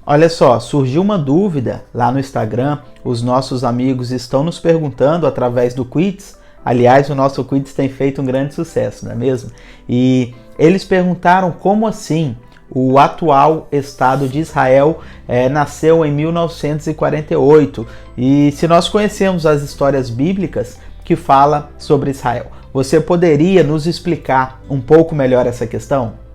Olha só, surgiu uma dúvida lá no Instagram, os nossos amigos estão nos perguntando através do Quiz. Aliás, o nosso Quiz tem feito um grande sucesso, não é mesmo? E eles perguntaram como assim o atual Estado de Israel nasceu em 1948 e se nós conhecemos as histórias bíblicas que falam sobre Israel. Você poderia nos explicar um pouco melhor essa questão?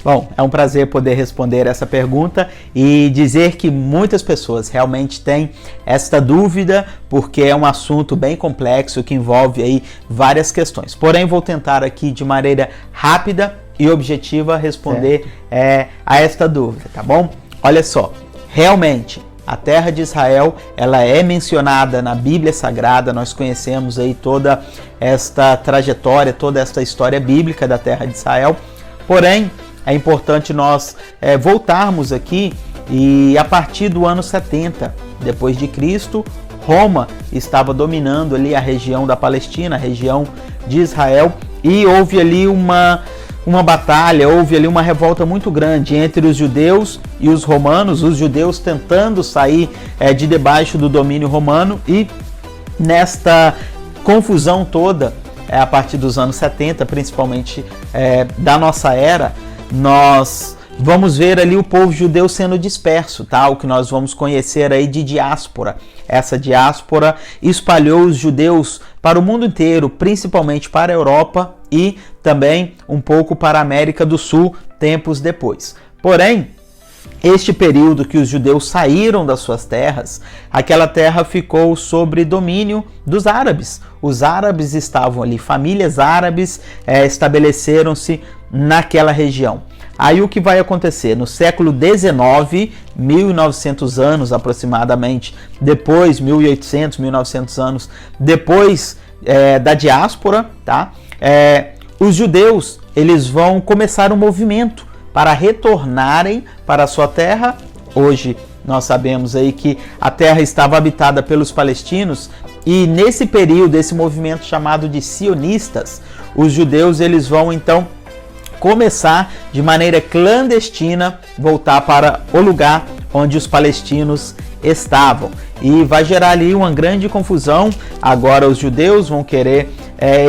Bom, é um prazer poder responder essa pergunta e dizer que muitas pessoas realmente têm esta dúvida porque é um assunto bem complexo que envolve aí várias questões. Porém, vou tentar aqui de maneira rápida e objetiva responder a esta dúvida, tá bom? Olha só, realmente a terra de Israel, ela é mencionada na Bíblia Sagrada, nós conhecemos aí toda esta trajetória, toda esta história bíblica da terra de Israel, porém, é importante nós voltarmos aqui e a partir do ano 70 depois de Cristo, Roma estava dominando ali a região da Palestina, a região de Israel, e houve ali uma batalha, houve ali uma revolta muito grande entre os judeus e os romanos, os judeus tentando sair de debaixo do domínio romano, e nesta confusão toda, a partir dos anos 70, principalmente da nossa era, nós vamos ver ali o povo judeu sendo disperso, tá? O que nós vamos conhecer aí de diáspora. Essa diáspora espalhou os judeus para o mundo inteiro, principalmente para a Europa e também um pouco para a América do Sul, tempos depois. Porém, este período que os judeus saíram das suas terras, aquela terra ficou sob domínio dos árabes. Os árabes estavam ali, famílias árabes estabeleceram-se naquela região. Aí o que vai acontecer? No século XIX, 1900 anos aproximadamente, depois, 1800, 1900 anos depois da diáspora, tá? Os judeus eles vão começar um movimento para retornarem para a sua terra. Hoje nós sabemos aí que a terra estava habitada pelos palestinos e nesse período, esse movimento chamado de sionistas, os judeus eles vão então começar de maneira clandestina voltar para o lugar onde os palestinos estavam. E vai gerar ali uma grande confusão. Agora os judeus vão querer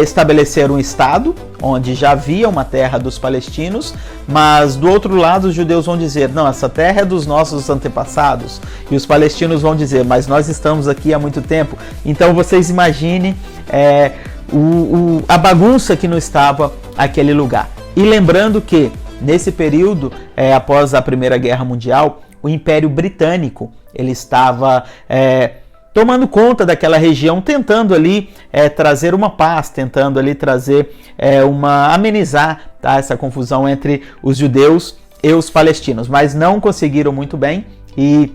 estabelecer um estado onde já havia uma terra dos palestinos, mas do outro lado os judeus vão dizer, não, essa terra é dos nossos antepassados, e os palestinos vão dizer, mas nós estamos aqui há muito tempo. Então vocês imaginem a bagunça que não estava aquele lugar. E lembrando que nesse período, após a Primeira Guerra Mundial, o Império Britânico ele estava tomando conta daquela região, tentando ali trazer uma paz, tentando ali trazer amenizar, tá, essa confusão entre os judeus e os palestinos, mas não conseguiram muito bem. E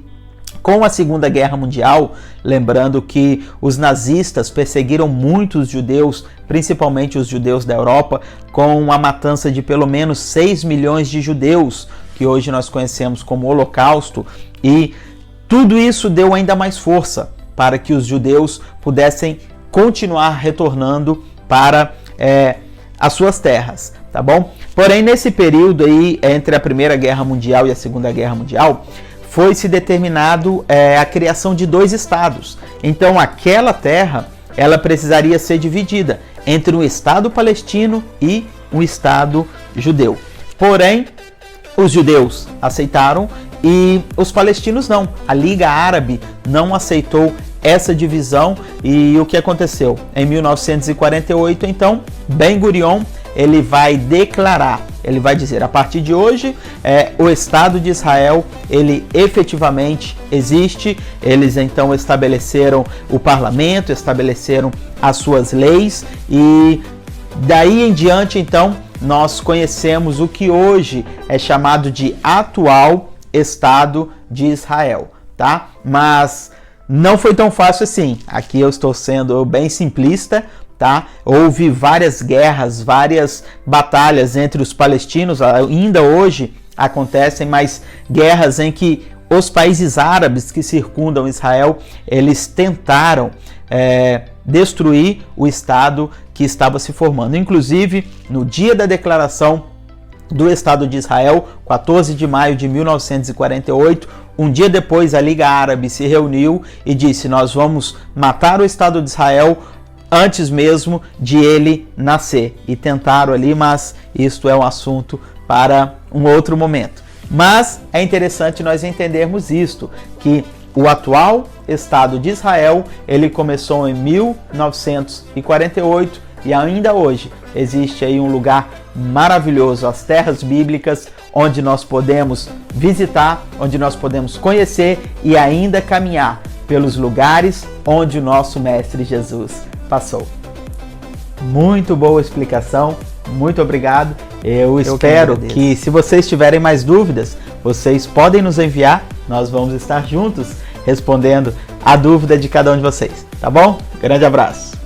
com a Segunda Guerra Mundial, lembrando que os nazistas perseguiram muitos judeus, principalmente os judeus da Europa, com a matança de pelo menos 6 milhões de judeus, que hoje nós conhecemos como Holocausto, e tudo isso deu ainda mais força para que os judeus pudessem continuar retornando para as suas terras, tá bom? Porém, nesse período aí, entre a Primeira Guerra Mundial e a Segunda Guerra Mundial, foi-se determinado a criação de 2 estados. Então, aquela terra, ela precisaria ser dividida entre um estado palestino e um estado judeu. Porém, os judeus aceitaram e os palestinos não. A Liga Árabe não aceitou essa divisão e o que aconteceu? Em 1948, então, Ben Gurion, ele vai declarar, ele vai dizer, a partir de hoje, o Estado de Israel, ele efetivamente existe. Eles então estabeleceram o parlamento, estabeleceram as suas leis e daí em diante, então, nós conhecemos o que hoje é chamado de atual Estado de Israel, tá? Mas não foi tão fácil assim. Aqui eu estou sendo bem simplista, tá? Houve várias guerras, várias batalhas entre os palestinos, ainda hoje acontecem, mas guerras em que os países árabes que circundam Israel, eles tentaram destruir o Estado que estava se formando. Inclusive, no dia da declaração do Estado de Israel, 14 de maio de 1948. Um dia depois, a Liga Árabe se reuniu e disse: nós vamos matar o Estado de Israel antes mesmo de ele nascer. E tentaram ali, mas isto é um assunto para um outro momento. Mas é interessante nós entendermos isto, que o atual Estado de Israel, ele começou em 1948 e ainda hoje existe aí um lugar maravilhoso, as terras bíblicas, onde nós podemos visitar, onde nós podemos conhecer e ainda caminhar pelos lugares onde o nosso Mestre Jesus passou. Muito boa explicação, muito obrigado. Eu espero que se vocês tiverem mais dúvidas, vocês podem nos enviar, nós vamos estar juntos respondendo a dúvida de cada um de vocês, tá bom? Grande abraço!